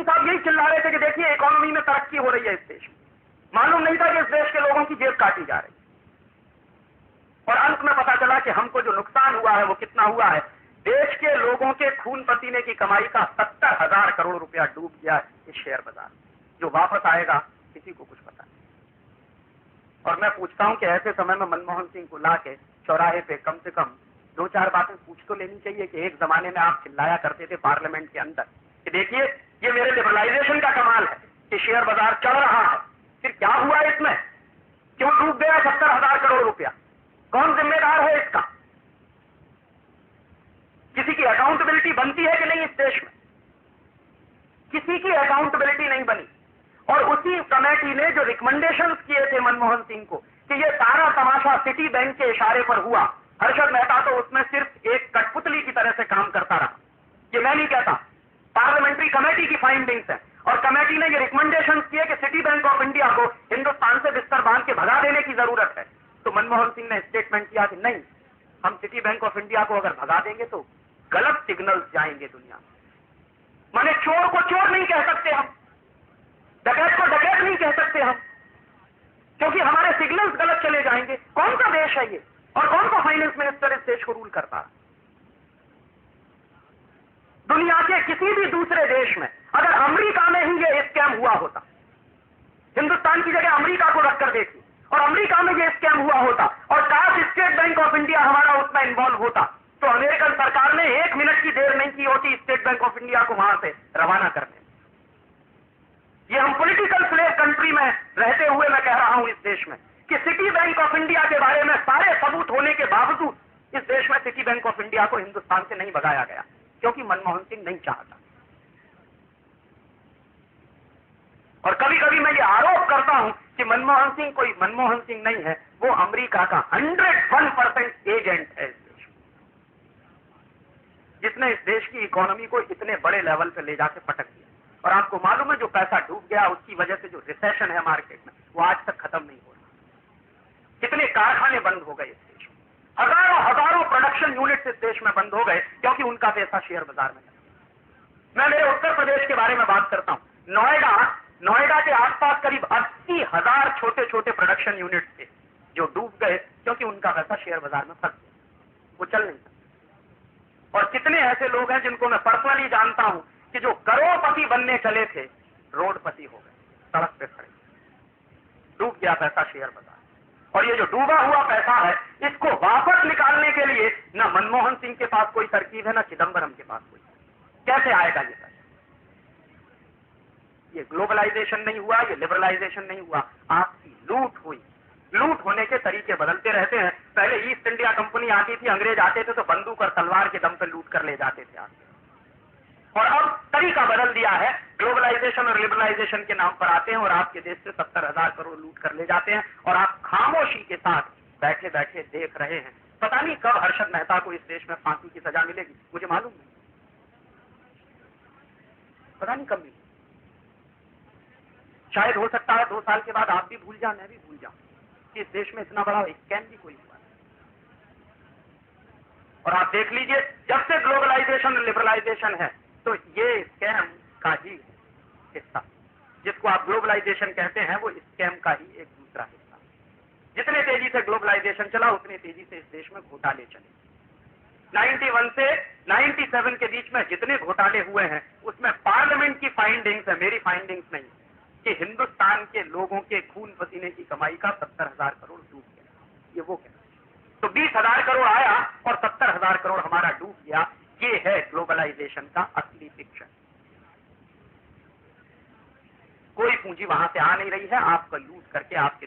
साहब यही चिल्ला रहे थे कि देखिए इकोनॉमी में तरक्की हो रही है इस देश में। मालूम नहीं था कि इस देश के लोगों की जेब काटी जा रही है। और अंत में पता चला कि हमको जो नुकसान हुआ है वो कितना हुआ है। देश के लोगों के खून पसीने की कमाई का 70,000 करोड़ रुपया डूब गया इस शेयर बाजार। जो वापस आएगा किसी को कुछ पता नहीं। और मैं पूछता हूं कि ऐसे समय में मनमोहन सिंह को ला के चौराहे पे कम से कम 2-4 बातें पूछ तो लेनी चाहिए कि एक जमाने में आप चिल्लाया करते थे पार्लियामेंट के अंदर कि देखिए ये मेरे लिबरलाइजेशन का कमाल है कि शेयर बाजार चल रहा है, फिर क्या हुआ इसमें, क्यों डूब गया 70,000 करोड़ रुपया, कौन जिम्मेदार है इसका? किसी की अकाउंटेबिलिटी बनती है कि नहीं इस देश में? किसी की अकाउंटेबिलिटी नहीं बनी। और उसी कमेटी ने जो रिकमेंडेशंस किए थे मनमोहन सिंह को कि ये सारा तमाशा सिटी बैंक के इशारे पर हुआ, हर्षद मेहता तो उसमें सिर्फ एक कठपुतली की तरह से काम करता रहा। ये मैं नहीं कहता, पार्लियामेंट्री कमेटी की फाइंडिंग्स है। और कमेटी ने ये रिकमेंडेशन किए कि सिटी बैंक ऑफ इंडिया को हिंदुस्तान से बिस्तर बांध के भगा देने की जरूरत है। तो मनमोहन सिंह ने स्टेटमेंट किया कि नहीं, हम सिटी बैंक ऑफ इंडिया को अगर भगा देंगे तो गलत सिग्नल्स जाएंगे दुनिया में। माने चोर को चोर नहीं कह सकते हम, डकैत को डकैत नहीं कह सकते हम, क्योंकि हमारे सिग्नल्स गलत चले जाएंगे। कौन सा देश है ये, और कौन सा फाइनेंस मिनिस्टर इस देश को रूल करता है? दुनिया के किसी भी दूसरे देश में अगर अमेरिका में ही ये स्कैम हुआ होता, हिंदुस्तान की जगह अमेरिका को रखकर देखिए, और अमेरिका में ये स्कैम हुआ होता और काश स्टेट बैंक ऑफ इंडिया हमारा उसमें इन्वॉल्व होता, तो अमेरिकन सरकार ने 1 मिनट की देर नहीं की होती स्टेट बैंक ऑफ इंडिया को वहां से रवाना करने। ये हम पॉलिटिकल स्लेव कंट्री में रहते हुए मैं कह रहा हूं इस देश में कि सिटी बैंक ऑफ इंडिया के बारे में सारे सबूत होने के बावजूद इस देश में सिटी बैंक ऑफ इंडिया को हिंदुस्तान से नहीं भगाया गया, क्योंकि मनमोहन सिंह नहीं चाहता। और कभी कभी मैं ये आरोप करता हूं कि मनमोहन सिंह कोई मनमोहन सिंह नहीं है, वो अमेरिका का 101% एजेंट है इस देश में, जिसने इस देश की इकोनॉमी को इतने बड़े लेवल पे ले जाके पटक दिया। और आपको मालूम है जो पैसा डूब गया उसकी वजह से जो रिसेशन है मार्केट में वो आज तक खत्म नहीं हो रहा। कितने कारखाने बंद हो गए इस देश में, हजारों प्रोडक्शन यूनिट्स इस देश में बंद हो गए क्योंकि उनका पैसा शेयर बाजार में लगा। मैं मेरे उत्तर प्रदेश के बारे में बात करता हूं। नोएडा के आसपास करीब 80,000 छोटे छोटे प्रोडक्शन यूनिट्स थे जो डूब गए क्योंकि उनका पैसा शेयर बाजार में फंस गया, वो चल नहीं सकता। और कितने ऐसे लोग हैं जिनको मैं पर्सनली जानता हूं कि जो करोड़पति बनने चले थे रोडपति हो गए, सड़क पे खड़े, डूब गया पैसा शेयर बाजार। और ये जो डूबा हुआ पैसा है इसको वापस निकालने के लिए न मनमोहन सिंह के पास कोई तरकीब है, न चिदंबरम के पास कोई। कैसे आएगा ये पैसा? ये ग्लोबलाइजेशन नहीं हुआ, ये लिबरलाइजेशन नहीं हुआ, आपकी लूट हुई। लूट होने के तरीके बदलते रहते हैं। पहले ईस्ट इंडिया कंपनी आती थी, अंग्रेज आते थे तो बंदूक और तलवार के दम पर लूट कर ले जाते थे आपसे। और अब तरीका बदल दिया है, ग्लोबलाइजेशन और लिबरलाइजेशन के नाम पर आते हैं और आपके देश से 70,000 करोड़ लूट कर ले जाते हैं और आप खामोशी के साथ बैठे बैठे देख रहे हैं। पता नहीं कब हर्षद मेहता को इस देश में फांसी की सजा मिलेगी, मुझे मालूम नहीं, पता नहीं कब मिलेगी। शायद हो सकता है 2 साल के बाद आप भी भूल जाए, मैं भी भूल जाऊं कि इस देश में इतना बड़ा स्कैम भी कोई हुआ। और आप देख लीजिए जब से ग्लोबलाइजेशन और लिबरलाइजेशन है तो ये स्कैम का ही हिस्सा, जिसको आप ग्लोबलाइजेशन कहते हैं वो स्कैम का ही एक दूसरा हिस्सा। जितने तेजी से ग्लोबलाइजेशन चला उतनी तेजी से इस देश में घोटाले चले। 91 से 97 के बीच में जितने घोटाले हुए हैं उसमें पार्लियामेंट की फाइंडिंग्स है, मेरी फाइंडिंग्स नहीं, कि हिंदुस्तान के लोगों के खून पसीने की कमाई का 70,000 करोड़ डूब गया। ये वो कहते हैं। तो 20,000 करोड़ आया और 70,000 करोड़ हमारा डूब गया। ये है ग्लोबलाइजेशन का असली पिक्चर। कोई पूंजी वहां से आ नहीं रही है, आपका लूट करके आपके